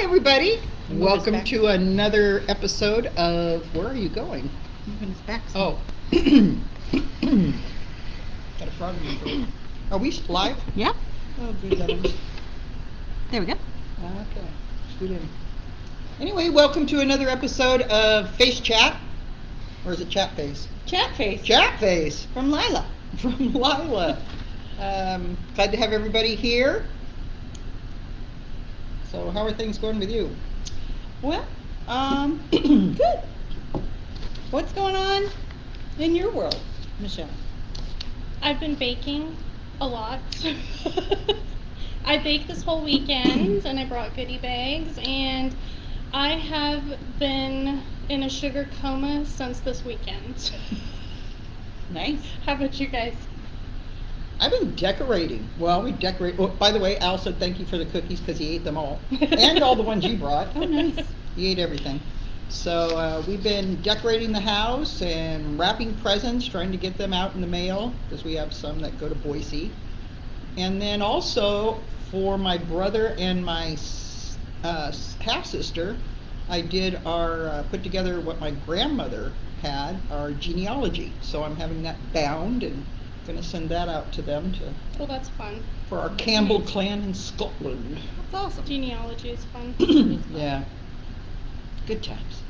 everybody. Welcome to another episode of Where Are You Going? Moving his back. Oh. Got a frog in my throat. Are we live? Yeah. Oh, good heavens. There we go. Okay. Scoot in. Anyway, welcome to another episode of Face Chat. Or is it Chat Face? Chat face. Chat Face. From Lila. From Lila. Glad to have everybody here. So how are things going with you? Well, good. What's going on in your world, Michelle? I've been baking a lot. I baked this whole weekend and I brought goodie bags, and I have been in a sugar coma since this weekend. Nice. How about you guys? I've been decorating. Well, we decorate. Oh, by the way, Al said thank you for the cookies because he ate them all. And all the ones you brought. Oh, nice. He ate everything. So we've been decorating the house and wrapping presents, trying to get them out in the mail because we have some that go to Boise. And then also for my brother and my half-sister, I did our, put together what my grandmother had, our genealogy. So I'm having that bound and going to send that out to them Well, that's fun. for our Campbell clan in Scotland. That's awesome. Genealogy is fun. Yeah. Good times.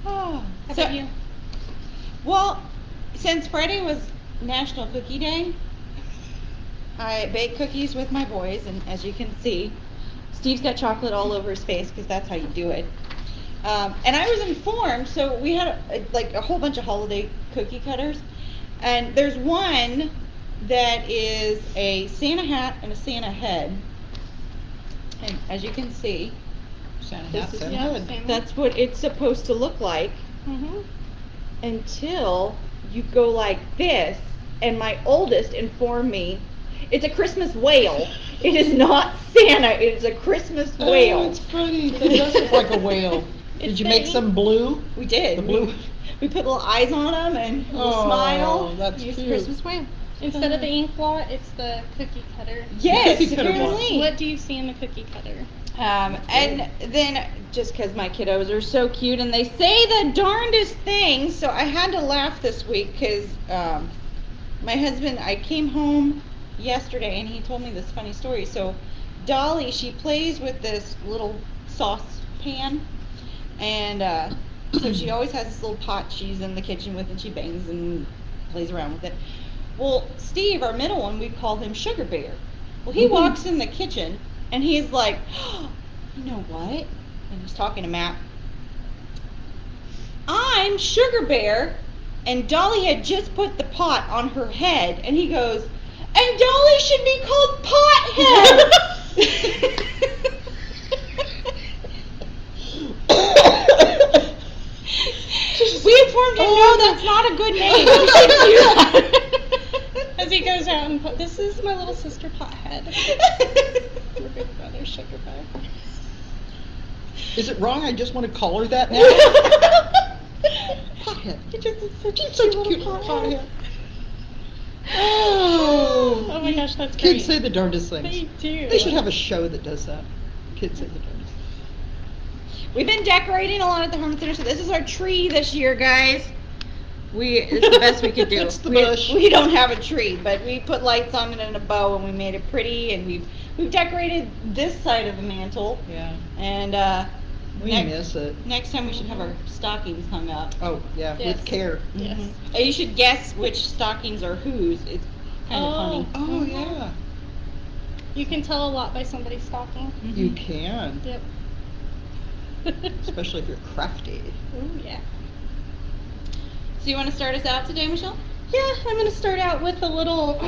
Oh, How about you? Well, since Friday was National Cookie Day, I baked cookies with my boys, and as you can see, Steve's got chocolate all over his face because that's how you do it. And I was informed, so we had a whole bunch of holiday cookie cutters, and there's one that is a Santa hat and a Santa head, and as you can see, Santa This hat, is- Santa yeah, head. Santa. that's what it's supposed to look like Mhm. until you go like this, and my oldest informed me it's a Christmas whale. It is not Santa, it is a Christmas whale. Oh, it's pretty. It does look like a whale. Did It's you make pretty. some blue? We did. The blue? We put little eyes on them and a little Oh, smile. that's Use cute. Christmas whale. Instead of the ink blot, it's the cookie cutter. Yes, Cookie cutter apparently. What do you see in the cookie cutter? And then just because my kiddos are so cute and they say the darndest things, so I had to laugh this week because my husband, I came home yesterday and he told me this funny story. So Dolly, she plays with this little saucepan, and so she always has this little pot she's in the kitchen with, and she bangs and plays around with it. Well, Steve, our middle one, we call him Sugar Bear. Well, he walks in the kitchen and he's like, oh, you know what? And he's talking to Matt. I'm Sugar Bear, and Dolly had just put the pot on her head, and he goes, and Dolly should be called Pothead. We informed him, no, that's not a good name. You shouldn't do that. As he goes out and this is my little sister Pothead. Your big brother Sugar Bear. Is it wrong? I just want to call her that now. Pothead. She's such a cute little pothead. Oh. Oh my gosh, that's great. Kids say the darndest things. They do. They should have a show that does that. Kids say the darndest. We've been decorating a lot at the Harman Center, so this is our tree this year, guys. It's the best we could do. It's the bush. We don't have a tree, but we put lights on it and a bow, and we made it pretty, and we've decorated this side of the mantle. Yeah. And We miss it. next time we should have our stockings hung up. Oh, yeah, Yes. with care. Yes. Mhm. And you should guess which stockings are whose. It's kind of funny. Oh, yeah. You can tell a lot by somebody's stocking. You can. Yep. Especially if you're crafty. Oh yeah. So you want to start us out today, Michelle? Yeah, I'm going to start out with a little,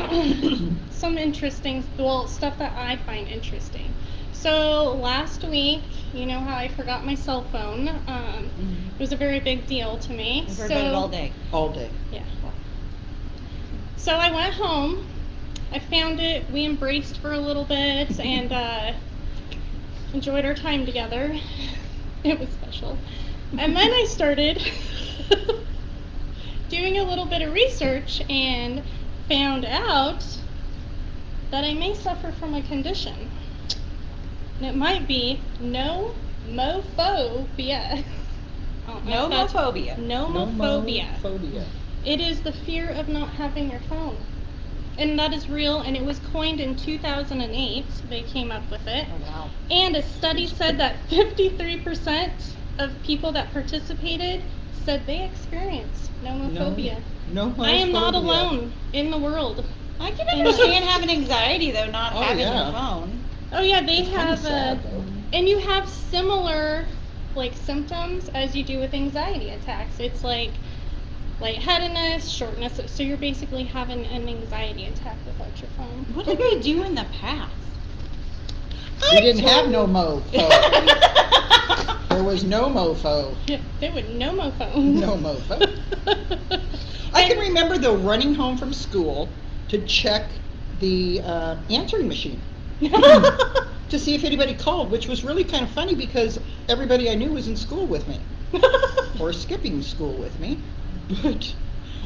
some interesting, stuff that I find interesting. So last week, you know how I forgot my cell phone. It was a very big deal to me. I've heard about it all day. All day. Yeah. So I went home. I found it. We embraced for a little bit and enjoyed our time together. It was special. And then I started doing a little bit of research and found out that I may suffer from a condition. And it might be nomophobia. Nomophobia. Nomophobia. Nomophobia. It is the fear of not having your phone. And that is real, and it was coined in 2008. They came up with it. Oh, wow. And a study said that 53% of people that participated said they experienced nomophobia. Nomophobia. I am not alone in the world. I can understand having anxiety, though, not Oh, having yeah. your phone. Oh yeah, they It's kinda have sad, though. and you have similar like symptoms as you do with anxiety attacks. It's like lightheadedness, shortness. So you're basically having an anxiety attack without your phone. What did we do in the past? We didn't have no mofo. There was no mofo. Yeah, they would no mo phone. No mofo. I can remember though running home from school to check the answering machine to see if anybody called, which was really kind of funny because everybody I knew was in school with me or skipping school with me,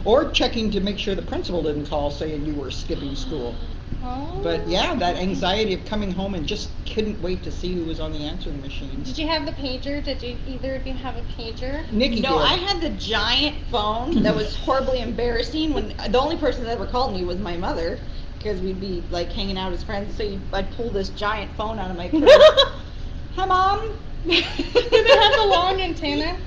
or checking to make sure the principal didn't call saying you were skipping school. Oh. But yeah, that anxiety of coming home and just couldn't wait to see who was on the answering machine. Did you have the pager? Did you either of you have a pager? Nikki No, did. I had the giant phone that was horribly embarrassing. When the only person that ever called me was my mother, because we'd be like hanging out as friends. So I'd pull this giant phone out of my purse. Hi, Mom. Did it have the long antenna?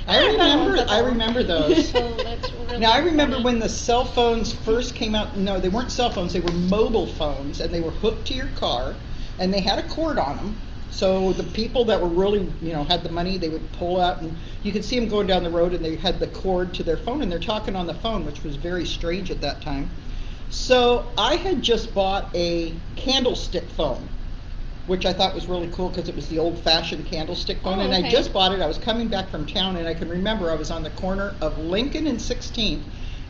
I remember those. Oh, that's really Now I remember funny. when the cell phones first came out. No, they weren't cell phones. They were mobile phones, and they were hooked to your car, and they had a cord on them. So the people that were really, had the money, they would pull out, and you could see them going down the road, and they had the cord to their phone, and they're talking on the phone, which was very strange at that time. So I had just bought a candlestick phone, which I thought was really cool because it was the old-fashioned candlestick phone. Oh, And I okay. just bought it. I was coming back from town, and I can remember I was on the corner of Lincoln and 16th,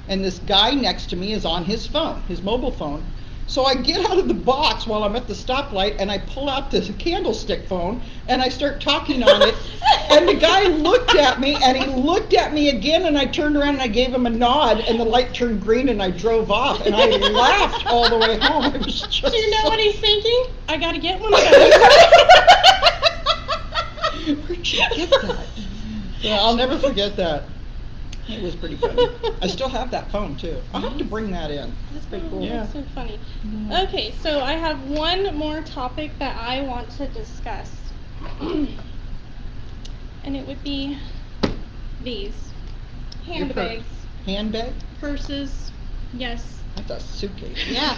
and this guy next to me is on his phone, his mobile phone. So I get out of the box while I'm at the stoplight, and I pull out this candlestick phone, and I start talking on it. And the guy looked at me, and he looked at me again, and I turned around and I gave him a nod, and the light turned green, and I drove off, and I laughed all the way home. It was just Do you know so- what he's thinking? I gotta get one of those. Where'd you get that? Yeah, I'll never forget that. It was pretty funny. I still have that phone too. I'll have to bring that in. That's pretty cool. Yeah. That's so funny. Okay, so I have one more topic that I want to discuss. And it would be these handbags, Handbag? purses. Yes, That's a suitcase. Yeah.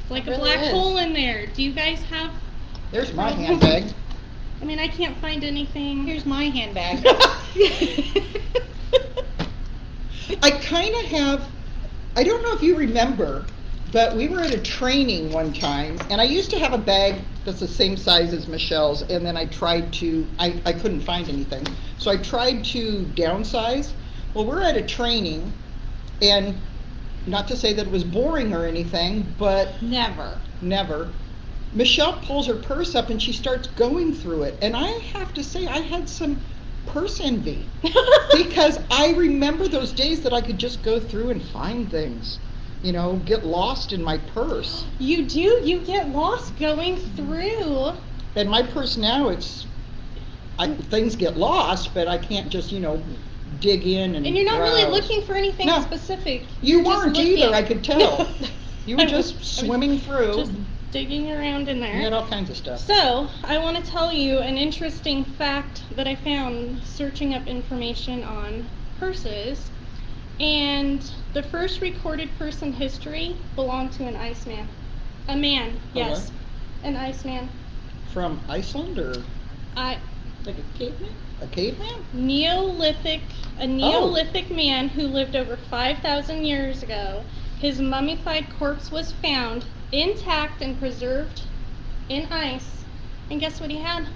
like It a really black is. hole in there. Do you guys have? There's my handbag. I mean, I can't find anything. Here's my handbag. I kind of have, I don't know if you remember, but we were at a training one time, and I used to have a bag that's the same size as Michelle's, and then I tried to, I couldn't find anything. So I tried to downsize. Well, we're at a training, and not to say that it was boring or anything, but Never. never. Michelle pulls her purse up and she starts going through it. And I have to say, I had some purse envy. Because I remember those days that I could just go through and find things. Get lost in my purse. You do. You get lost going through. And my purse now, things get lost, but I can't just, dig in and And you're not really browse. looking for anything No. specific. You You're just weren't looking. either, I could tell. You were I just was swimming through. Just digging around in there. You had all kinds of stuff. So, I want to tell you an interesting fact that I found searching up information on purses. And the first recorded purse in history belonged to an Iceman. A man, yes. An Iceman. From Iceland or I like a caveman? A caveman? Neolithic man who lived over 5,000 years ago. His mummified corpse was found intact and preserved in ice. And guess what he had?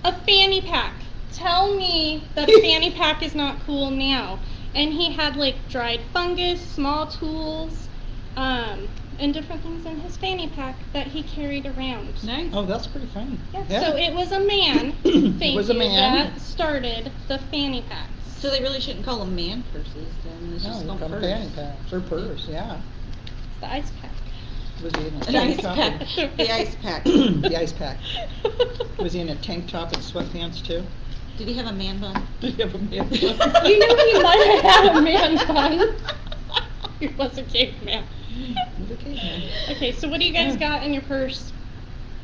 A fanny pack. Tell me that a fanny pack is not cool now. And he had like dried fungus, small tools, and different things in his fanny pack that he carried around. Nice. Oh, that's pretty funny. Yeah. So it was a man, thank was a you, man. that started the fanny packs. So they really shouldn't call them man purses then. It's just No, called we call purse. fanny packs or purse, yeah. The ice pack. Was he in a An tank ice top? pack. and- The ice pack. The ice pack. Was he in a tank top and sweatpants too? Did he have a man bun? Did he have a man bun? You know he might have had a man bun. He was a caveman. He's a caveman. Okay, so what do you guys got in your purse?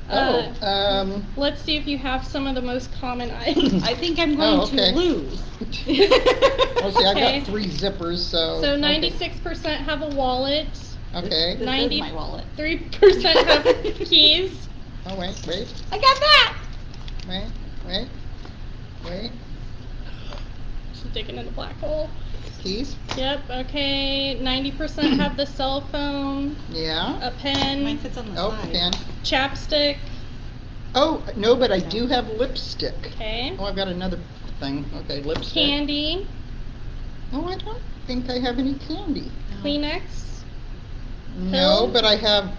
Let's see if you have some of the most common items. I think I'm going okay. to lose. Oh, see, I've Okay. got 3 zippers, so. So okay. 96% have a wallet. Okay. This is my wallet. 3% have keys. Oh, wait. I got that! Wait. Just digging in the black hole. Keys? Yep, okay. 90% have the cell phone, Yeah. a pen, Mine sits on the Oh, side. pen. chapstick. Oh, no, but I do have lipstick. Okay. Oh, I've got another thing. Okay, lipstick. Candy, Oh, I don't think I have any candy. Kleenex. No, Pills? but I have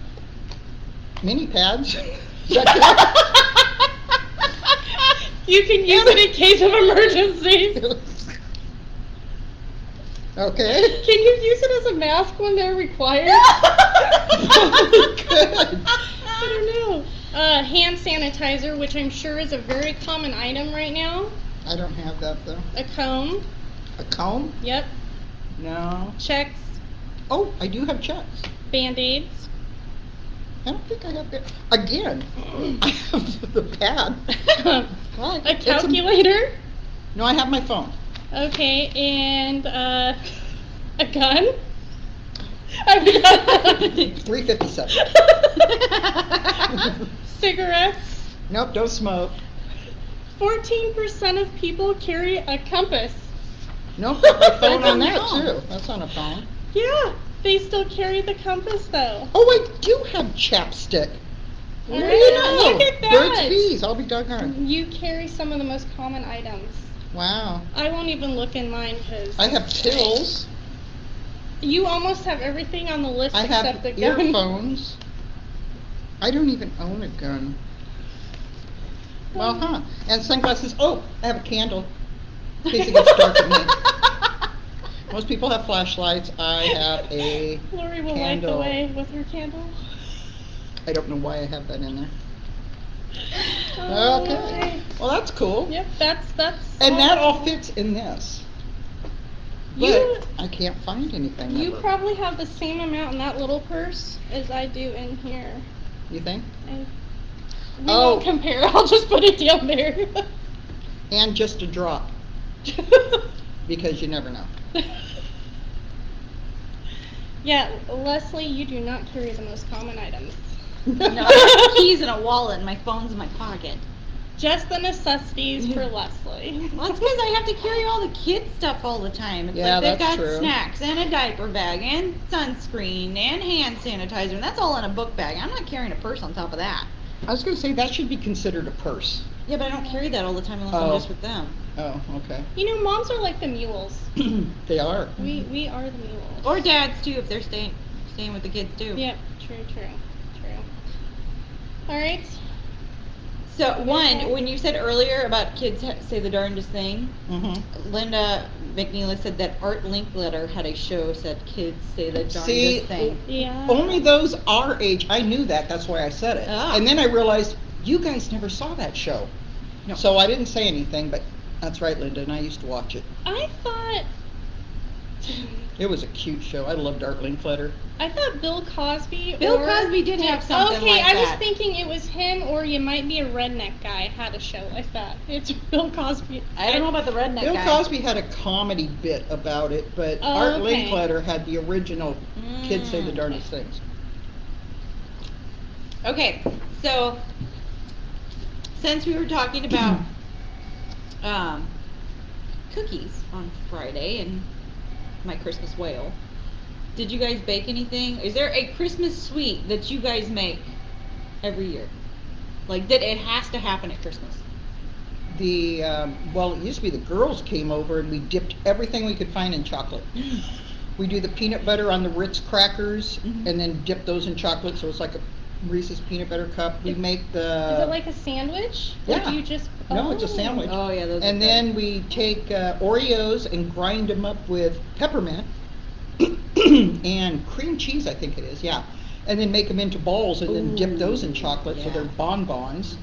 mini pads. Is that You can use it in case of emergencies. good? Okay. Can you use it as a mask when they're required? Good. I don't know. Hand sanitizer, which I'm sure is a very common item right now. I don't have that though. A comb. A comb? Yep. No. Checks. Oh, I do have checks. Band-aids. I don't think I have that. Again, I have the pad. Right. A calculator. No, I have my phone. Okay, and a gun. I've got 357. cigarettes. Nope, don't smoke. 14% of people carry a compass. Nope, got my phone That's on on the that phone. too. That's on a phone. Yeah, they still carry the compass though. Oh, I do have chapstick. All What do right, you know? look at that. Bird's bees. I'll be doggone. You carry some of the most common items. Wow. I won't even look in mine because I have pills. you almost have everything on the list I except have the gun. earphones. I don't even own a gun. Well, huh. And sunglasses. Oh, I have a candle. In case it gets dark at night. Most people have flashlights. I have a Lori will candle. light the way with her candle. I don't know why I have that in there. Oh, Okay. Well, that's cool. Yep, that's. And that all fits in this. But You- I can't find anything. You ever. probably have the same amount in that little purse as I do in here. You think? And we Oh. won't compare. I'll just put it down there. And just a drop. Because you never know. Yeah, Leslie, you do not carry the most common items. No, I got keys in a wallet and my phone's in my pocket. Just the necessities for Leslie. Well, that's because I have to carry all the kids' stuff all the time. It's Yeah, like they've that's got true. snacks and a diaper bag and sunscreen and hand sanitizer, and that's all in a book bag. I'm not carrying a purse on top of that. I was going to say that should be considered a purse. Yeah, but I don't carry that all the time unless I'm Oh. just with them. Oh, okay. You know, moms are like the mules. They are. We are the mules. Or dads too, if they're staying with the kids too. Yep, true. All right. So one, when you said earlier about kids say the darndest thing, Mm-hmm. Linda McNeely said that Art Linkletter had a show said kids say the darndest See, thing. Yeah. only those our age. I knew that. That's why I said it. Ah. And then I realized you guys never saw that show. No. So I didn't say anything, but that's right, Linda, and I used to watch it. I thought It was a cute show. I loved Art Linkletter. Bill Cosby. Bill or- Cosby did have something okay, like I was that. thinking it was him, or you might be a redneck guy had a show like that. It's Bill Cosby. I don't know about the redneck Bill guy. Cosby had a comedy bit about it, but Oh, Art okay. Linkletter had the original Kids Say the Darndest Things. Okay, so since we were talking about cookies on Friday and my Christmas whale, did you guys bake anything? Is there a Christmas sweet that you guys make every year? Like that it has to happen at Christmas? Well, it used to be the girls came over and we dipped everything we could find in chocolate. We do the peanut butter on the Ritz crackers Mhm. and then dip those in chocolate, so it's like a Reese's peanut butter cup. We make the... Is it like a sandwich? Or Yeah. do you just? No, it's a sandwich. Oh yeah, those. And are then good. we take Oreos and grind them up with peppermint and cream cheese, I think it is, yeah. And then make them into balls and then dip those in Ooh, chocolate so yeah. they're bonbons.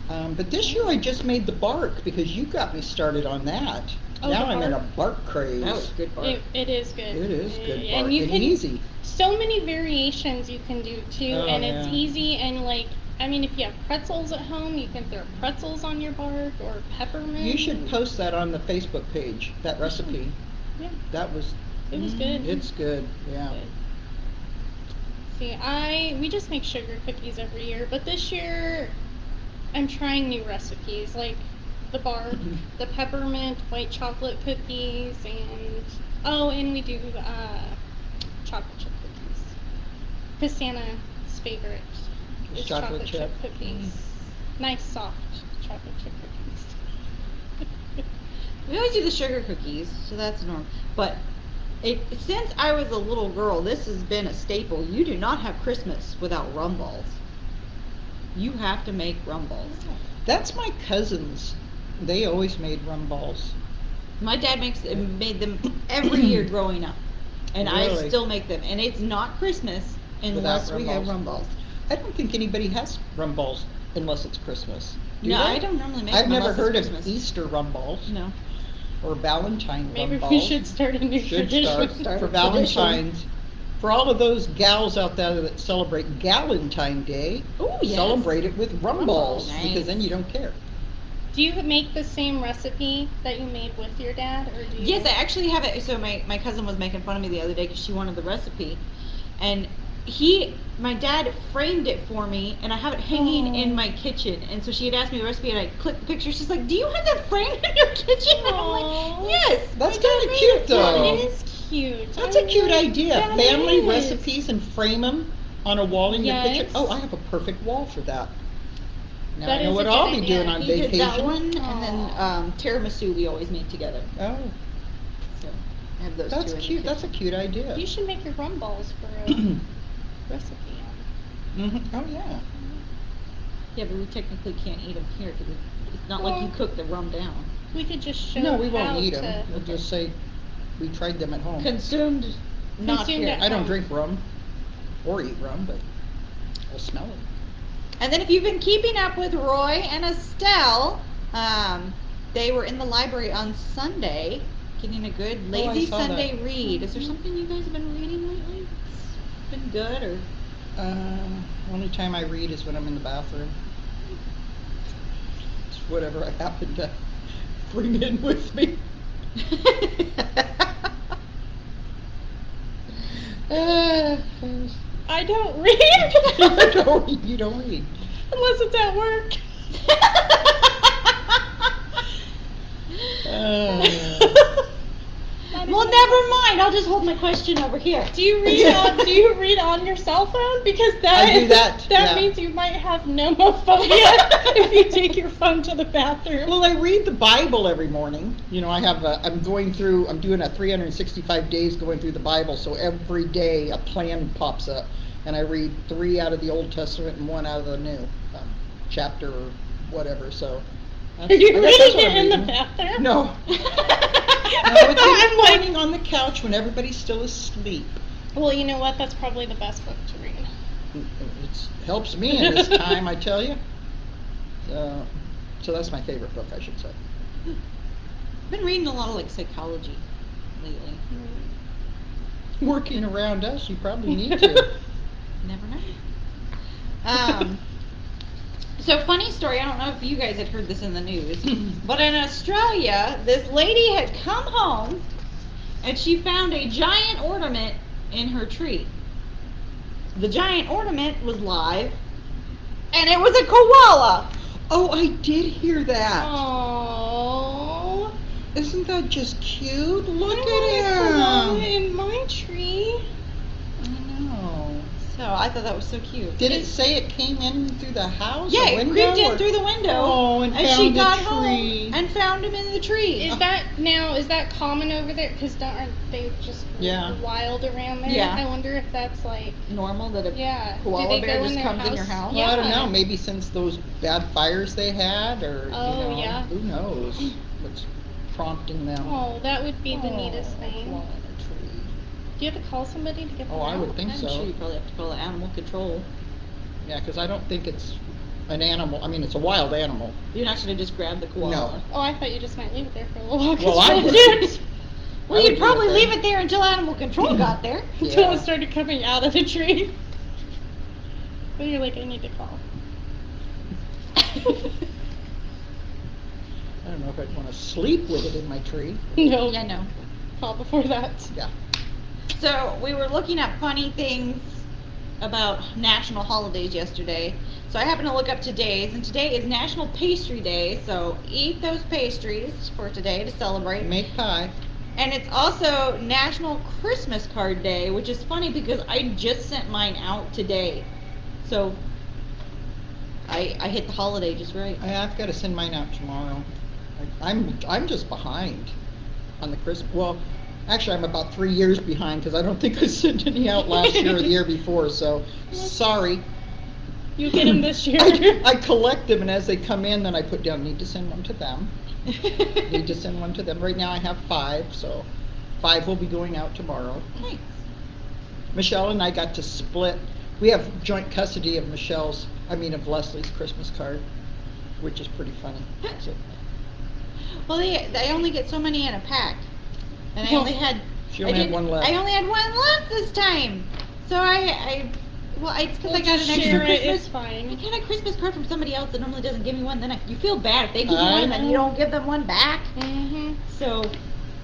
Mhm. But this year I just made the bark because you got me started on that. Oh, Now the I'm in a bark? bark craze. That was good bark. It is good. It is good bark And you and can, easy. so many variations you can do too, Oh, and it's yeah. easy and like, I mean, if you have pretzels at home, you can throw pretzels on your bark or peppermint. You should post that on the Facebook page, that recipe. Yeah, That was, it was good. it's good, yeah. Good. See, we just make sugar cookies every year, but this year I'm trying new recipes like the bark, the peppermint white chocolate cookies, and we do chocolate chip cookies. Because Santa's favorite is chocolate chip cookies. Nice soft chocolate chip cookies. We always do the sugar cookies, so that's normal. But since I was a little girl, this has been a staple. You do not have Christmas without rum balls. You have to make rum balls. That's my cousins. They always made rum balls. My dad made them every year growing up, and I Really? still make them. And it's not Christmas unless Without we rum have balls. rum balls. I don't think anybody has rum balls unless it's Christmas. Do No, they? I don't normally make I've them never unless it's heard of Christmas. Easter rum balls No. or Valentine Maybe rum balls. we should start a new Should tradition. start for a tradition. Valentine's. For all of those gals out there that celebrate Galentine Day, Ooh, yes. celebrate it with rum Rum balls balls, because nice. then you don't care. Do you make the same recipe that you made with your dad, or do you? Yes, I actually have it. So my cousin was making fun of me the other day because she wanted the recipe, and my dad framed it for me, and I have it hanging in my kitchen. And so she had asked me the recipe, and I clicked the picture. She's like, "Do you have that framed in your kitchen?" And I'm Aw. like, "Yes." That's my dad kinda made cute, it for though. me." It is cute. That's a cute idea. that Family is. recipes and frame them on a wall in your kitchen. Yes. Oh, I have a perfect wall for that. Now That I know is what a I'll good be idea. doing on He vacation. did that one, and Aw. then tiramisu we always make together. Oh, So I have those that's two in the cute. That's a kitchen. cute idea. You should make your rum balls for a recipe. Oh yeah. Yeah, but we technically can't eat them here because it's not like you Well- cook the rum down. We could just show No, we how won't eat them. to. We'll just say we tried them at home. Consumed, not Consumed here. at I don't home. drink rum or eat rum, but I'll smell it. And then if you've been keeping up with Roy and Estelle, they were in the library on Sunday getting a good Oh, I lazy saw Sunday that. read. Is there something you guys have been reading lately? It's been good or? Only time I read is when I'm in the bathroom. It's whatever I happen to bring in with me. I don't read You don't read. unless it's at work. Well, never mind. I'll just hold my question over here. Do you read on your cell phone? Because that I do that, yeah. means you might have nomophobia if you take your phone to the bathroom. Well, I read the Bible every morning. You know, I'm doing a 365 days going through the Bible, so every day a plan pops up. And I read 3 out of the Old Testament and 1 out of the New chapter or whatever, so. Are you I guess that's reading what it I'm in the reading. bathroom? No. No, it's in the morning on the couch when everybody's still asleep. Well, you know what? That's probably the best book to read. It helps me in this time, I tell you. So that's my favorite book, I should say. I've been reading a lot of like psychology lately. Working around us, you probably need to. Never know. So funny story, I don't know if you guys had heard this in the news, but in Australia, this lady had come home and she found a giant ornament in her tree. The giant ornament was live, and it was a koala. Oh, I did hear that. Aww. Isn't that just cute? Look I at want him. it in my tree. I know. So I thought that was so cute. Did it say it came in through the house? Yeah, or it window, creeped in or- through the window. Oh, and she found the got tree. home and found him in the tree. Is that common over there? Because aren't they just Yeah. wild around there? Yeah. I wonder if that's like. normal that a Yeah. Do koala they bear go in just their comes in your house? Well, I don't Yeah. know. Maybe since those bad fires they had, or Oh, yeah. who knows what's prompting them. Oh, that would be the neatest Oh, thing. koala in a tree. Do you have to call somebody to get them Oh, I out? would think I'm so. sure you probably have to call the animal control. Yeah, because I don't think it's an animal. I mean, it's a wild animal. You're not going to just grab the koala. No. Oh, I thought you just might leave it there for a little while. Well, I would. Well, I would you'd do probably that leave then. it there until animal control got there. Until Yeah. it started coming out of the tree. Then you're like, I need to call. I don't know if I'd want to sleep with it in my tree. No. Yeah, I know. Call before that. Yeah. So we were looking at funny things about national holidays yesterday. So I happened to look up today's, and today is National Pastry Day. So eat those pastries for today to celebrate. Make pie. And it's also National Christmas Card Day, which is funny because I just sent mine out today. So I hit the holiday just right. I've got to send mine out tomorrow. I'm just behind on the Christmas. Well, actually, I'm about 3 years behind because I don't think I sent any out last year or the year before. So sorry. You get them this year. I collect them, and as they come in, then I put down, need to send one to them. Need to send one to them. Right now I have 5, so 5 will be going out tomorrow. Nice. Michelle and I got to split. We have joint custody of of Leslie's Christmas card, which is pretty funny. So, Well, they only get so many in a pack, and She only had one left. I only had one left this time, so it's because I got an extra share it, Christmas. it's fine. I got a Christmas card from somebody else that normally doesn't give me one. Then you feel bad if they give you I one, then you don't give them one back. Mm-hmm. So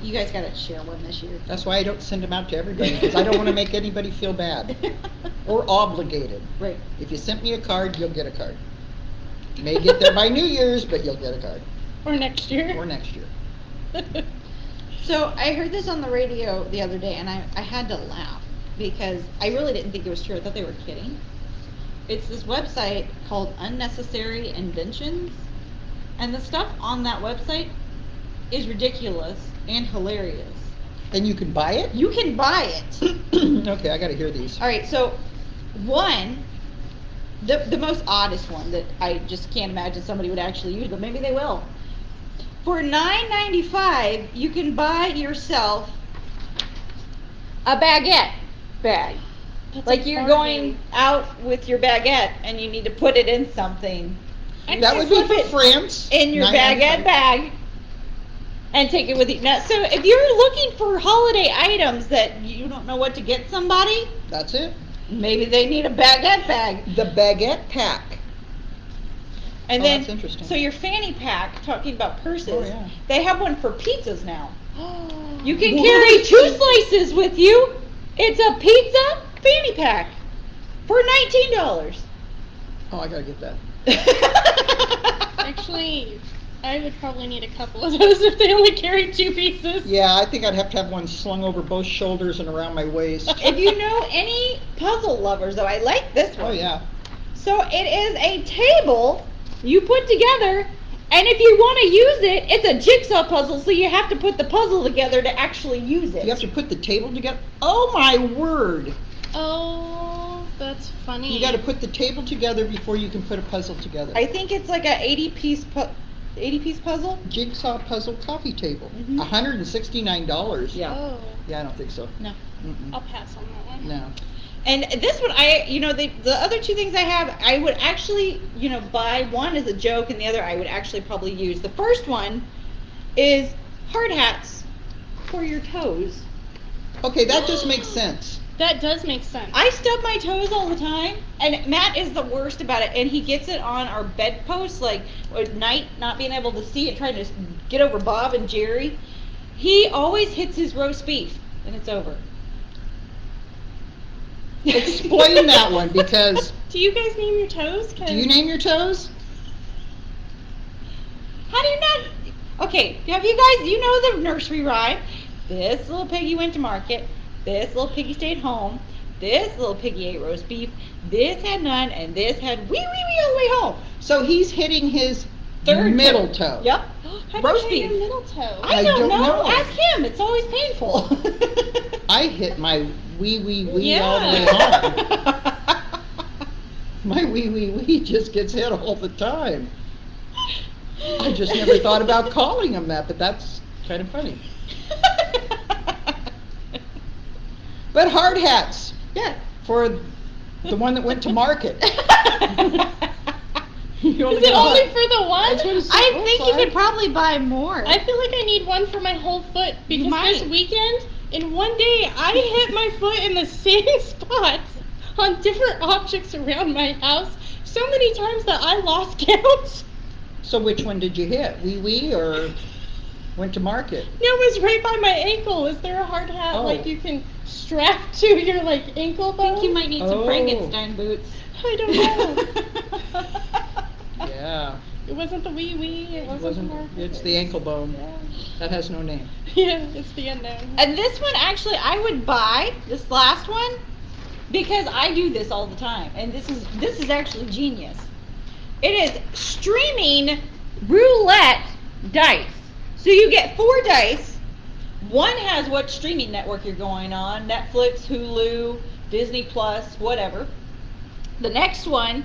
you guys got to share one this year. that's why I don't send them out to everybody, because I don't want to make anybody feel bad or obligated. Right. If you sent me a card, you'll get a card. You may get there by New Year's, but you'll get a card. Or next year. Or next year. So I heard this on the radio the other day, and I had to laugh because I really didn't think it was true. I thought they were kidding. It's this website called Unnecessary Inventions, and the stuff on that website is ridiculous and hilarious. And you can buy it? You can buy it. Okay, I got to hear these. All right, so one, the most oddest one that I just can't imagine somebody would actually use, but maybe they will. For $9.95, you can buy yourself a baguette bag. That's Like a you're bargain. going out with your baguette and you need to put it in something. I That just would be slip for it France. in your baguette $9.95. bag and take it with you. Now, so if you're looking for holiday items that you don't know what to get somebody, That's it. maybe they need a baguette bag. The baguette pack. And Oh, then, that's interesting. so your fanny pack, talking about purses, Oh, yeah. they have one for pizzas now. You can What? carry 2 slices with you. It's a pizza fanny pack for $19. Oh, I got to get that. Actually, I would probably need a couple of those if they only carry 2 pieces. Yeah, I think I'd have to have one slung over both shoulders and around my waist. If you know any puzzle lovers, though, I like this one. Oh, yeah. So it is a table you put together, and if you want to use it, it's a jigsaw puzzle, so you have to put the puzzle together to actually use it. You have to put the table together? Oh, my word. Oh, that's funny. You got to put the table together before you can put a puzzle together. I think it's like a 80-piece puzzle. Jigsaw puzzle coffee table. Mhm. $169. Yeah. Oh, Yeah, I don't think so. No. Mm-mm. I'll pass on that one. No. And this one, the other 2 things I have, I would actually, buy one as a joke, and the other I would actually probably use. The first one is hard hats for your toes. Okay, that just makes sense. That does make sense. I stub my toes all the time, and Matt is the worst about it, and he gets it on our bedpost, like at night, not being able to see it, trying to get over Bob and Jerry. He always hits his roast beef, and it's over. Explain that one, because Do you guys name your toes? do you name your toes? How do you not? Okay, have you guys, you know the nursery rhyme. This little piggy went to market. This little piggy stayed home. This little piggy ate roast beef. This had none, and this had wee wee wee all the way home. So he's hitting his Third middle toe. Yep. How roast do you name beef. your middle toe? I I don't don't know. know. Ask him. It's always painful. I hit my wee wee wee Yeah. all the way home. My wee wee wee just gets hit all the time. I just never thought about calling him that, but that's kind of funny. But hard hats Yeah. for the one that went to market. You Is only it get only one. for the one? That's what it I looks think you like. could probably buy more. I feel like I need one for my whole foot because this might. weekend, in one day, I hit my foot in the same spot on different objects around my house so many times that I lost count. So which one did you hit? Wee wee or went to market? No, it was right by my ankle. Is there a hard hat Oh. like you can strap to your like ankle I bone? think you might need some Oh. Frankenstein boots. I don't know. Yeah. It wasn't the wee wee. It wasn't the mark. It's the ankle bone. Yeah. That has no name. Yeah, it's the unknown. And this one, actually, I would buy this last one because I do this all the time, and this is actually genius. It is streaming roulette dice. So you get 4 dice. One has what streaming network you're going on: Netflix, Hulu, Disney Plus, whatever. The next one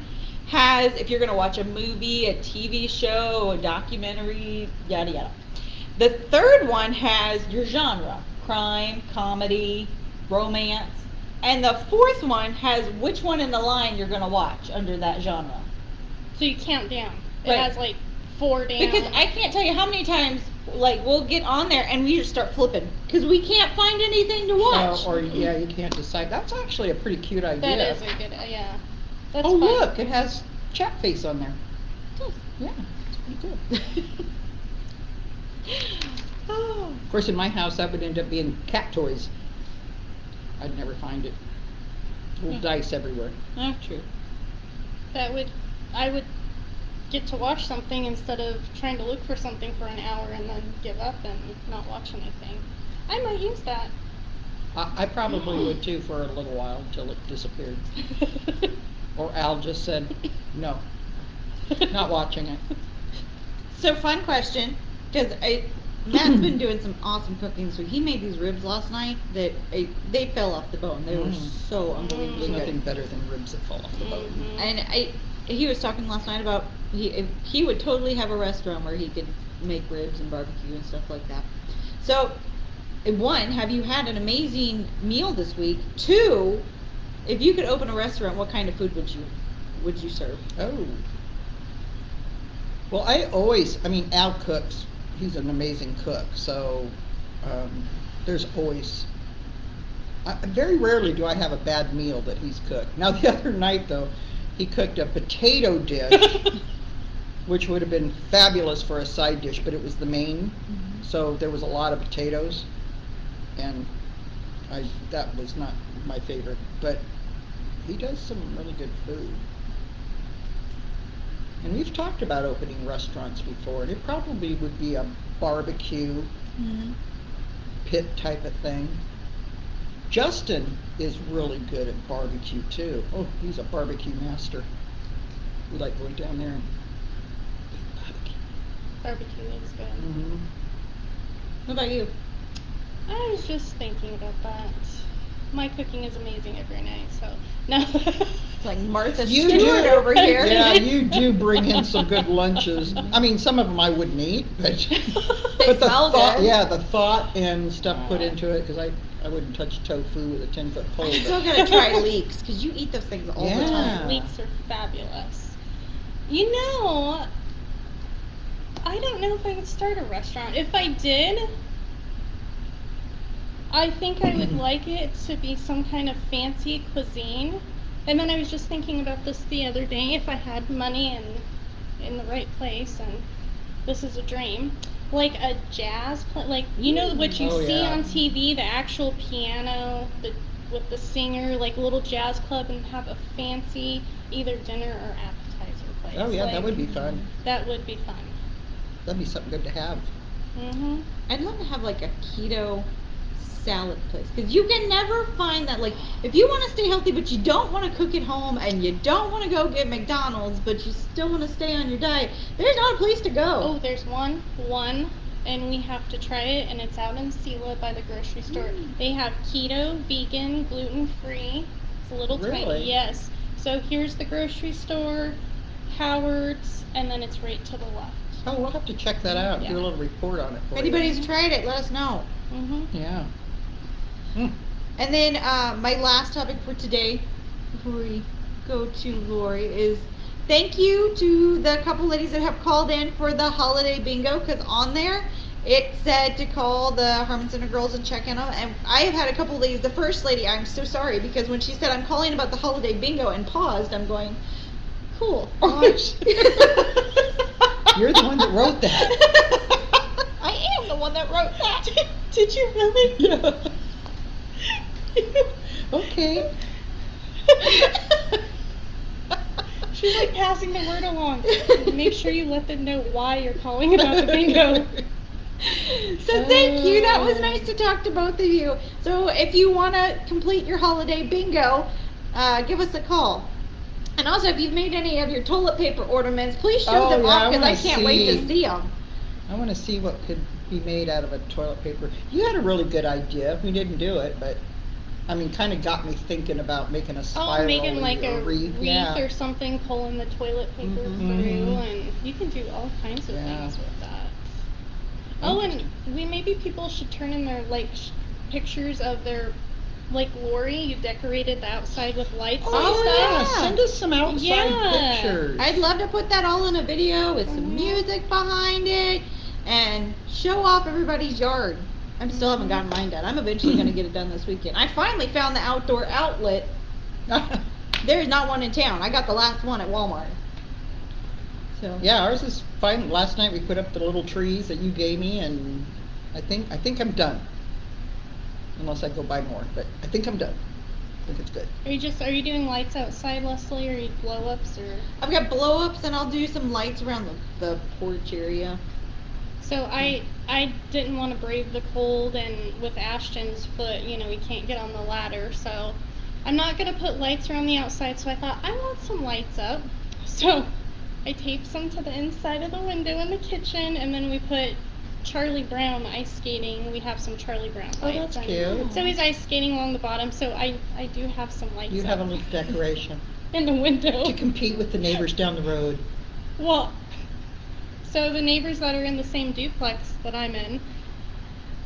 has if you're going to watch a movie, a TV show, a documentary, yada yada. The third one has your genre: crime, comedy, romance. And the fourth one has which one in the line you're going to watch under that genre. So you count down. It Right. has like 4 down. Because I can't tell you how many times like we'll get on there and we just start flipping because we can't find anything to watch. Or yeah, you can't decide. That's actually a pretty cute idea. That is a good, yeah. That's Oh fun. look, it has chat face on there. Yeah, it's pretty good. Oh. Of course, in my house, that would end up being cat toys. I'd never find it. Little dice everywhere. Oh, true. I would get to watch something instead of trying to look for something for an hour and then give up and not watch anything. I might use that. I probably would too for a little while until it disappeared. Or Al just said, no, not watching it. So fun question, because Matt's been doing some awesome cooking. So he made these ribs last night that they fell off the bone. They were so unbelievably There's nothing good. better than ribs that fall off the bone. And he was talking last night about he would totally have a restaurant where he could make ribs and barbecue and stuff like that. So, 1, have you had an amazing meal this week? 2, if you could open a restaurant, what kind of food would you serve? Oh. Well, Al cooks. He's an amazing cook. So there's always, very rarely do I have a bad meal that he's cooked. Now, the other night, though, he cooked a potato dish, which would have been fabulous for a side dish, but it was the main. So there was a lot of potatoes, and that was not my favorite. But he does some really good food. And we've talked about opening restaurants before, and it probably would be a barbecue pit type of thing. Justin is really good at barbecue too. Oh, he's a barbecue master. We like going down there and barbecue. Barbecue is good. Mm-hmm. What about you? I was just thinking about that. My cooking is amazing every night, so no. It's like Martha You Stewart do over here. Yeah, you do bring in some good lunches. I mean, some of them I wouldn't eat, but They but the smell thought, good. yeah, the thought and stuff put into it, because I wouldn't touch tofu with a 10-foot pole. I'm but- still gonna try leeks because you eat those things all the Yeah. time. Leeks are fabulous. You know, I don't know if I would start a restaurant. If I did, I think I would like it to be some kind of fancy cuisine. And then I was just thinking about this the other day. If I had money and in the right place, and this is a dream, like a jazz like you know what you Oh, see yeah. on TV, the actual piano, with the singer, like a little jazz club, and have a fancy either dinner or appetizer place. Oh yeah, that Like, would be fun. That would be fun. That'd be something good to have. Mhm. I'd love to have like a keto salad place because you can never find that. Like, if you want to stay healthy but you don't want to cook at home and you don't want to go get McDonald's but you still want to stay on your diet, there's not a place to go. Oh, there's one, and we have to try it, and it's out in Sela by the grocery store. They have keto, vegan, gluten-free. It's a little Really? tiny. Yes. So here's the grocery store, Howard's, and then it's right to the left. Oh, we'll have to check that out. Do Yeah. a little report on it for If anybody's tried it, let us know. Mhm. you. Yeah. Hmm. And then my last topic for today, before we go to Lori, is thank you to the couple ladies that have called in for the holiday bingo, because on there it said to call the Harman Center girls and check in on them. And I have had a couple ladies. The first lady, I'm so sorry, because when she said I'm calling about the holiday bingo and paused, I'm going, cool. You're the one that wrote that. I am the one that wrote that. Did you really? Yeah. Okay. She's like passing the word along. Make sure you let them know why you're calling about the bingo. So thank you. That was nice to talk to both of you. So if you want to complete your holiday bingo, give us a call. And also, if you've made any of your toilet paper ornaments, please show them off, because I can't wait to see them. I want to see what could be made out of a toilet paper. You had a really good idea. We didn't do it, but I mean, kind of got me thinking about making a spiral. Oh, making like a wreath yeah. or something, pulling the toilet paper through, and you can do all kinds of things with that. Oh, and maybe people should turn in their pictures of their Lori. You decorated the outside with lights and stuff. Yeah, send us some outside pictures. I'd love to put that all in a video with some music behind it and show off everybody's yard. I still haven't gotten mine done. I'm eventually going to get it done this weekend. I finally found the outdoor outlet. There's not one in town. I got the last one at Walmart. So yeah, ours is fine. Last night we put up the little trees that you gave me, and I think I'm done. Unless I go buy more, but I think I'm done. I think it's good. Are you doing lights outside, Leslie, or are you blow-ups, or? I've got blow-ups, and I'll do some lights around the porch area. So I didn't want to brave the cold, and with Ashton's foot, we can't get on the ladder, so I'm not going to put lights around the outside, so I thought, I want some lights up. So I taped some to the inside of the window in the kitchen, and then we put Charlie Brown ice skating. We have some Charlie Brown lights. Oh, that's cute. So he's ice skating along the bottom, so I do have some lights You up have a little decoration. in the window. To compete with the neighbors down the road. Well, so the neighbors that are in the same duplex that I'm in,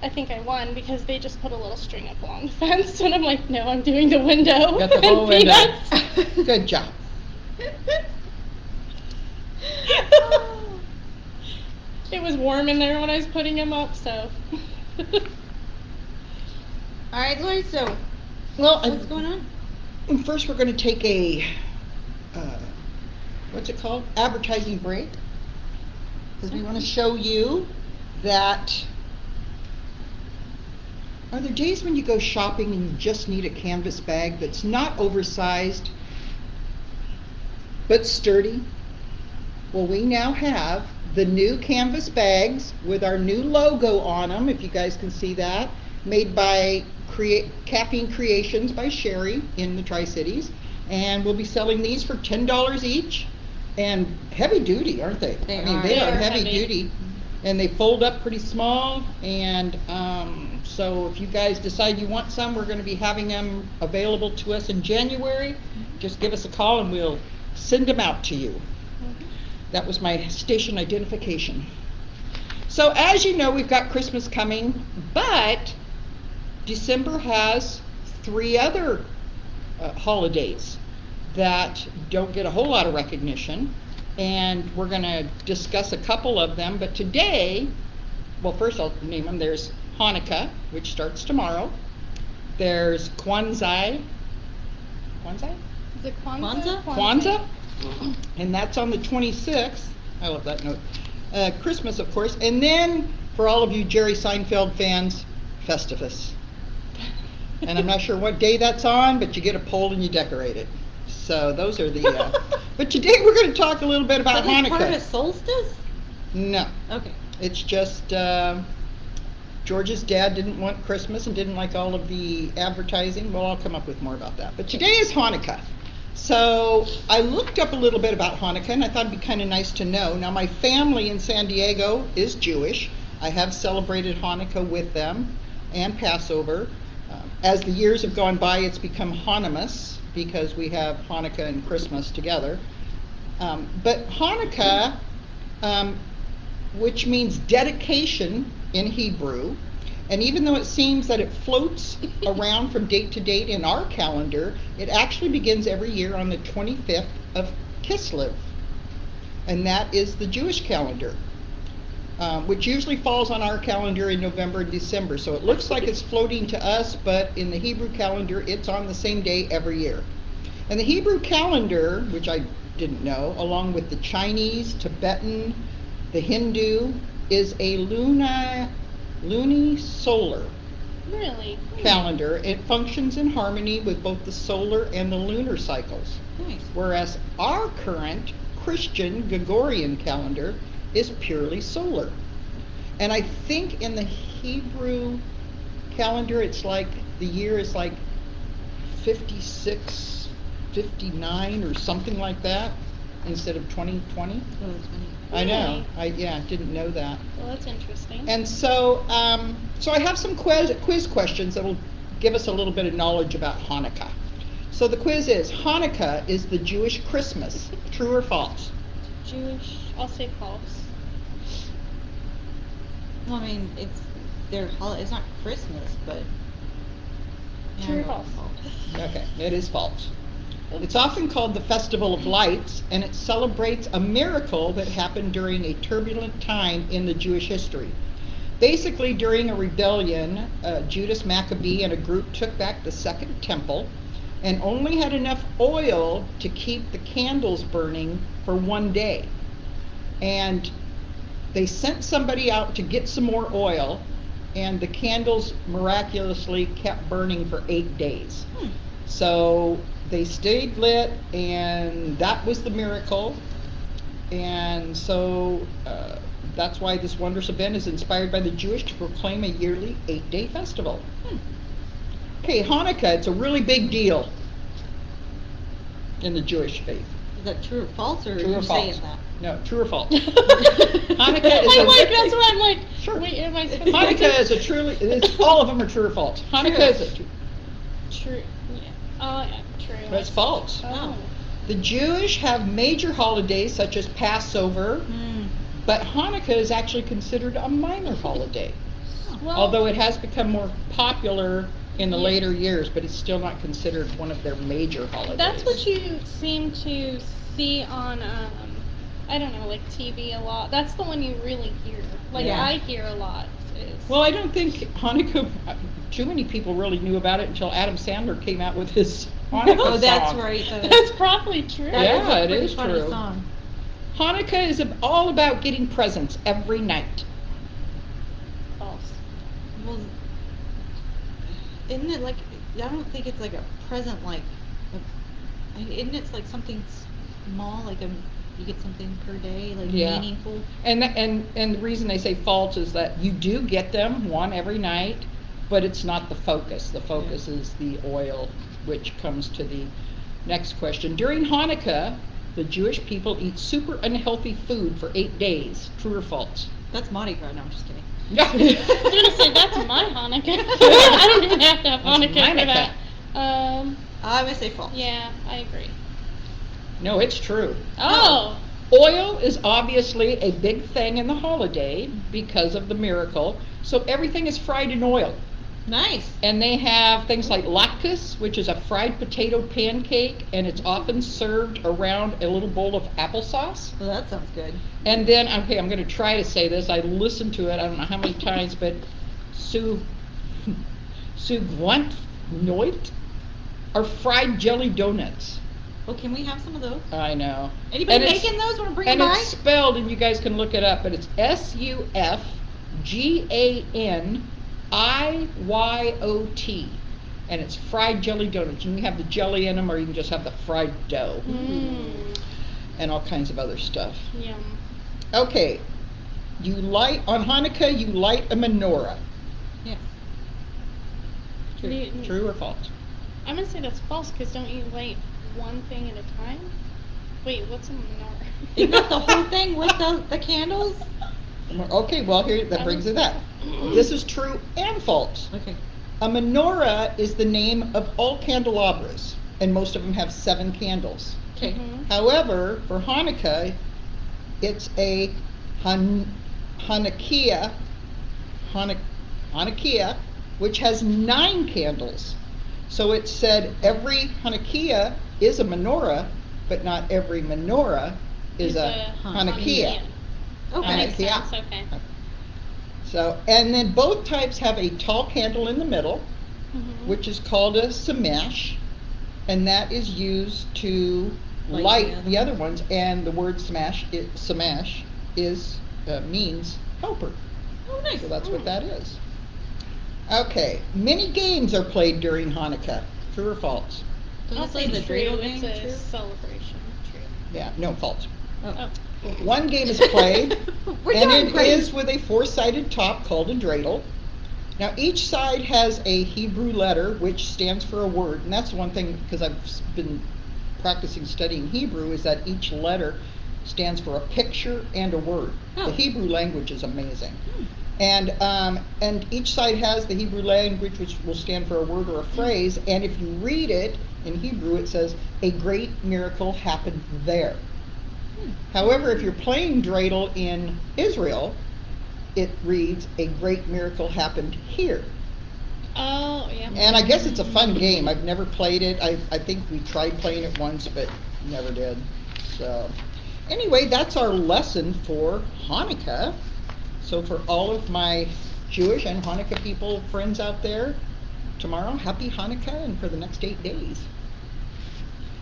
I think I won because they just put a little string up along the fence, and I'm like, no, I'm doing the window. Got the whole and window. peanuts. Good job. It was warm in there when I was putting them up, so. All right, Lori, so what's going on? First we're going to take a, what's it called? Advertising break. Because we want to show you that, are there days when you go shopping and you just need a canvas bag that's not oversized but sturdy? Well, we now have the new canvas bags with our new logo on them, if you guys can see that, made by Caffeine Creations by Sherry in the Tri-Cities. And we'll be selling these for $10 each. And heavy duty, aren't they? They are are heavy duty. And they fold up pretty small. And so if you guys decide you want some, we're going to be having them available to us in January. Just give us a call and we'll send them out to you. That was my station identification. So as you know, we've got Christmas coming, but December has 3 other holidays that don't get a whole lot of recognition, and we're going to discuss a couple of them. But today, well, first I'll name them. There's Hanukkah, which starts tomorrow. There's Kwanzaa. Kwanzaa? Is it Kwanzaa? Kwanzaa? And that's on the 26th. I love that note. Christmas, of course. And then, for all of you Jerry Seinfeld fans, Festivus. And I'm not sure what day that's on, but you get a pole and you decorate it. So those are the... but today we're going to talk a little bit about Hanukkah. Is part of solstice? No. Okay. It's just George's dad didn't want Christmas and didn't like all of the advertising. Well, I'll come up with more about that. But today is Hanukkah. So I looked up a little bit about Hanukkah, and I thought it'd be kind of nice to know. Now, my family in San Diego is Jewish. I have celebrated Hanukkah with them and Passover. As the years have gone by, it's become Hanumas because we have Hanukkah and Christmas together. But Hanukkah, which means dedication in Hebrew, And even though it seems that it floats around from date to date in our calendar, it actually begins every year on the 25th of Kislev. And that is the Jewish calendar, which usually falls on our calendar in November and December. So it looks like it's floating to us, but in the Hebrew calendar, it's on the same day every year. And the Hebrew calendar, which I didn't know, along with the Chinese, Tibetan, the Hindu, is a lunisolar Really? calendar. It functions in harmony with both the solar and the lunar cycles. Nice. Whereas our current Christian Gregorian calendar is purely solar. And I think in the Hebrew calendar, it's like the year is like 56, 59 or something like that instead of 2020. Oh, that's funny. I know. Really? I didn't know that. Well, that's interesting. And so I have some quiz questions that'll give us a little bit of knowledge about Hanukkah. So the quiz is, Hanukkah is the Jewish Christmas. True or false? Jewish, I'll say false. Well, I mean, it's their holiday. It's not Christmas, but. True or no, false? Okay, it is false. It's often called the Festival of Lights, and it celebrates a miracle that happened during a turbulent time in the Jewish history. Basically, during a rebellion, Judas Maccabee and a group took back the Second Temple and only had enough oil to keep the candles burning for one day. And they sent somebody out to get some more oil, and the candles miraculously kept burning for 8 days. So they stayed lit, and that was the miracle. And so that's why this wondrous event is inspired by the Jewish to proclaim a yearly 8-day festival. Okay, Hanukkah, it's a really big deal in the Jewish faith. Is that true or false, or True are or you false? saying that? No, true or false? Hanukkah is I'm a like, that's what I'm like. Sure. Wait, am I supposed to? Hanukkah is a truly, all of them are true or false. Hanukkah is a True. Yeah. Yeah, true. that's false. Oh. The Jewish have major holidays such as Passover, but Hanukkah is actually considered a minor holiday. Well, Although it has become more popular in the Yeah. later years, but it's still not considered one of their major holidays. that's what you seem to see on, I don't know, like TV a lot. That's the one you really hear. Like, Yeah. I hear a lot. Is, Well, I don't think Hanukkah, too many people really knew about it until Adam Sandler came out with his Hanukkah Oh, that's song. right. that's probably true. That Yeah, is a it pretty is funny true. song. Hanukkah is all about getting presents every night. False. Well, isn't it like? I don't think it's like a present. Like, isn't it like something small? Like you get something per day, like Yeah. meaningful. And the reason they say false is that you do get them one every night, but it's not the focus. The focus is the oil, which comes to the next question. During Hanukkah, the Jewish people eat super unhealthy food for 8 days. True or false? That's Mardi Gras. No, I'm just kidding. I'm gonna say that's my Hanukkah. I don't even have to have That's Hanukkah for that. Hanukkah. I'm gonna say false. Yeah, I agree. No, it's true. Oh. Oil is obviously a big thing in the holiday because of the miracle. So everything is fried in oil. Nice. And they have things like latkes, which is a fried potato pancake, and it's often served around a little bowl of applesauce. Well, that sounds good. And then, okay, I'm going to try to say this. I listened to it, I don't know how many times, but Noit are fried jelly donuts. Well, can we have some of those? I know. Anybody And it's- making those? Want to bring And them by? it's spelled, and you guys can look it up, but it's SUFGANIYOT. And it's fried jelly donuts. You can have the jelly in them, or you can just have the fried dough. And all kinds of other stuff. Yum. Okay. On Hanukkah, you light a menorah. Yeah. True or false? I'm gonna say that's false because don't you light one thing at a time? Wait, what's a menorah? Isn't that the whole thing with the candles? Okay, well, here, that brings it up. This is true and false. Okay. A menorah is the name of all candelabras, and most of them have 7 candles. Okay. Mhm. However, for Hanukkah, it's a Hanukkah Hanukkah, which has 9 candles. So it said every Hanukkah is a menorah, but not every menorah is a Hanukkah. Okay. Makes Hanukkah. sense, okay. So, and then both types have a tall candle in the middle, which is called a samash, and that is used to light the other ones. And the word samash is means helper. Oh, nice. So that's what that is. Okay, many games are played during Hanukkah. True or false? Does I'll it say say the true. dreidel It's game a true? celebration. True. Yeah, no, false. Oh. One game is played, We're and doing it great. is with a 4-sided top called a dreidel. Now, each side has a Hebrew letter which stands for a word, and that's one thing, because I've been practicing studying Hebrew, is that each letter stands for a picture and a word. Oh. The Hebrew language is amazing. And each side has the Hebrew language, which will stand for a word or a phrase, and if you read it in Hebrew, it says, a great miracle happened there. However, if you're playing dreidel in Israel, it reads, a great miracle happened here. Oh, yeah. And I guess it's a fun game. I've never played it. I think we tried playing it once, but never did. So, anyway, that's our lesson for Hanukkah. So for all of my Jewish and Hanukkah people, friends out there, tomorrow, happy Hanukkah, and for the next 8 days.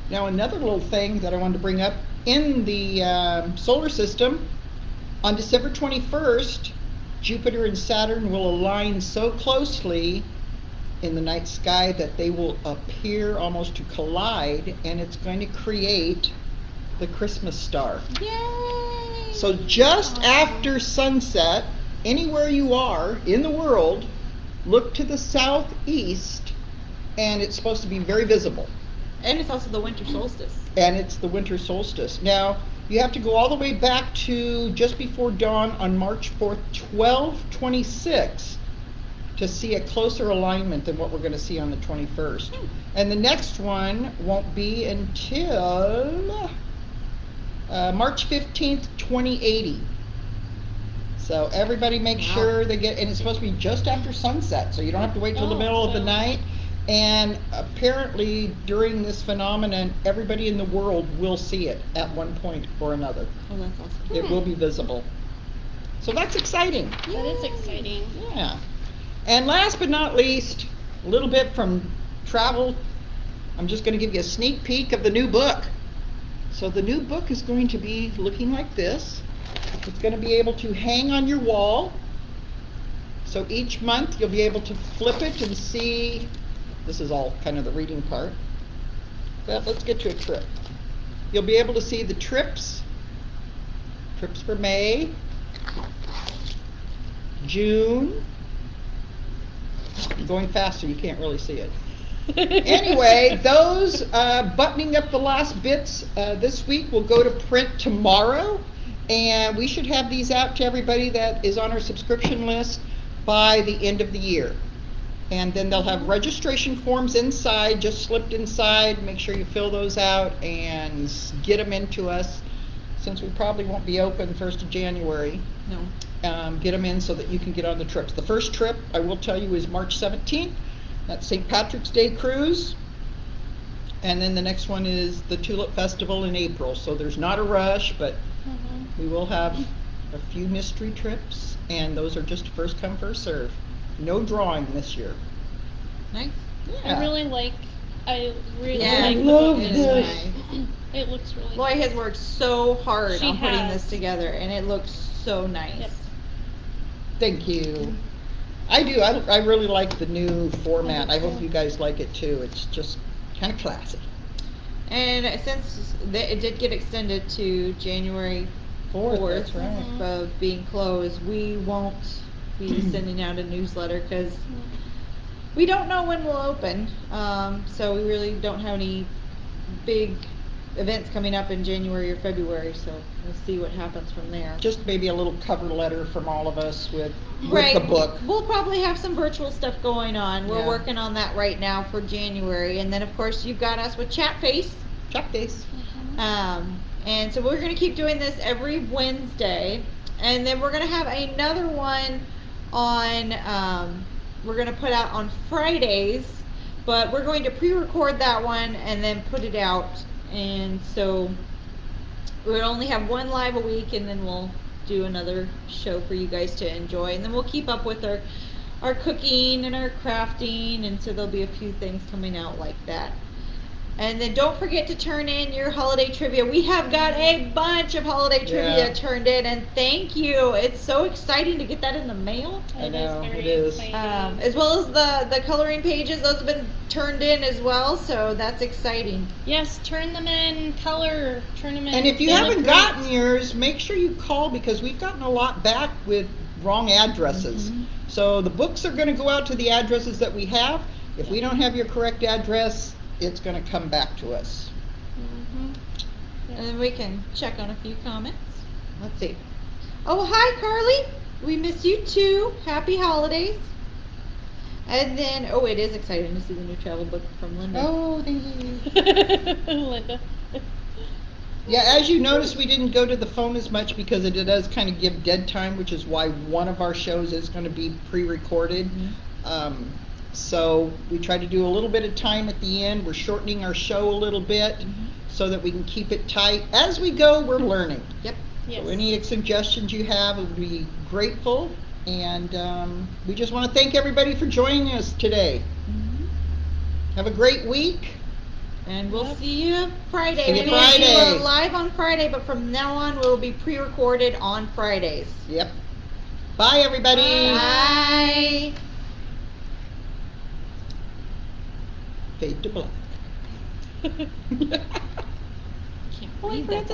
Now, another little thing that I wanted to bring up, in the solar system, on December 21st, Jupiter and Saturn will align so closely in the night sky that they will appear almost to collide, and it's going to create the Christmas star. Yay! So just after sunset, anywhere you are in the world, look to the southeast, and it's supposed to be very visible. And it's also the winter solstice. And it's the winter solstice. Now, you have to go all the way back to just before dawn on March 4th, 1226, to see a closer alignment than what we're going to see on the 21st. And the next one won't be until March 15th, 2080. So everybody make sure they get, and it's supposed to be just after sunset, so you don't have to wait till the middle of the night. And apparently during this phenomenon, everybody in the world will see it at one point or another. Oh, that's awesome. It will be visible. So that's exciting. That is exciting. Yeah. And last but not least, a little bit from travel. I'm just going to give you a sneak peek of the new book. So the new book is going to be looking like this. It's going to be able to hang on your wall. So each month you'll be able to flip it and see. This is all kind of the reading part. But let's get to a trip. You'll be able to see the trips for May, June. I'm going fast so you can't really see it. Anyway, those buttoning up the last bits this week will go to print tomorrow, and we should have these out to everybody that is on our subscription list by the end of the year. And then they'll have registration forms inside, just slipped inside. Make sure you fill those out and get them into us, since we probably won't be open 1st of January. No. Get them in so that you can get on the trips. The first trip, I will tell you, is March 17th. That's St. Patrick's Day cruise. And then the next one is the Tulip Festival in April. So there's not a rush, but we will have a few mystery trips, and those are just first come, first serve. No drawing this year. Nice. Yeah. I really like Yeah, I the love book. it is this. nice. It looks really Lori has worked so hard She on putting has. this together, and it looks so nice. Yep. Thank you. I do. I really like the new format. I hope you guys like it too. It's just kind of classy. And since it did get extended to January 4th, That's right. of being closed, we won't be sending out a newsletter because we don't know when we'll open. So we really don't have any big events coming up in January or February, so we'll see what happens from there. Just maybe a little cover letter from all of us with Right. the book. We'll probably have some virtual stuff going on. We're Yeah. working on that right now for January. And then, of course, you've got us with Chat Face. Chat days. And so we're going to keep doing this every Wednesday. And then we're going to have another one we're going to put out on Fridays, but we're going to pre-record that one and then put it out. And so we'll only have one live a week, and then we'll do another show for you guys to enjoy. And then we'll keep up with our cooking and our crafting, and so there'll be a few things coming out like that. And then don't forget to turn in your holiday trivia. We have got a bunch of holiday trivia turned in, and thank you. It's so exciting to get that in the mail. I know, It is it very is. exciting. As well as the coloring pages, those have been turned in as well, so that's exciting. Yes, turn them in, color, turn them in. And if you They look haven't great. gotten yours, make sure you call, because we've gotten a lot back with wrong addresses. So the books are going to go out to the addresses that we have. If we don't have your correct address, it's going to come back to us. And then we can check on a few comments. Let's see. Oh, hi, Carly. We miss you too. Happy holidays. And then, oh, it is exciting to see the new travel book from Linda. Oh, thank you. Linda. Yeah, as you notice, we didn't go to the phone as much because it does kind of give dead time, which is why one of our shows is going to be pre-recorded. So we try to do a little bit of time at the end. We're shortening our show a little bit so that we can keep it tight. As we go, we're learning. Yep. Yes. So any suggestions you have, we'll be grateful. And we just want to thank everybody for joining us today. Have a great week. And we'll see you Friday. See you We're gonna Friday. do a live on Friday, but from now on we'll be pre-recorded on Fridays. Yep. Bye, everybody. Bye. Fade to black. Can't read that.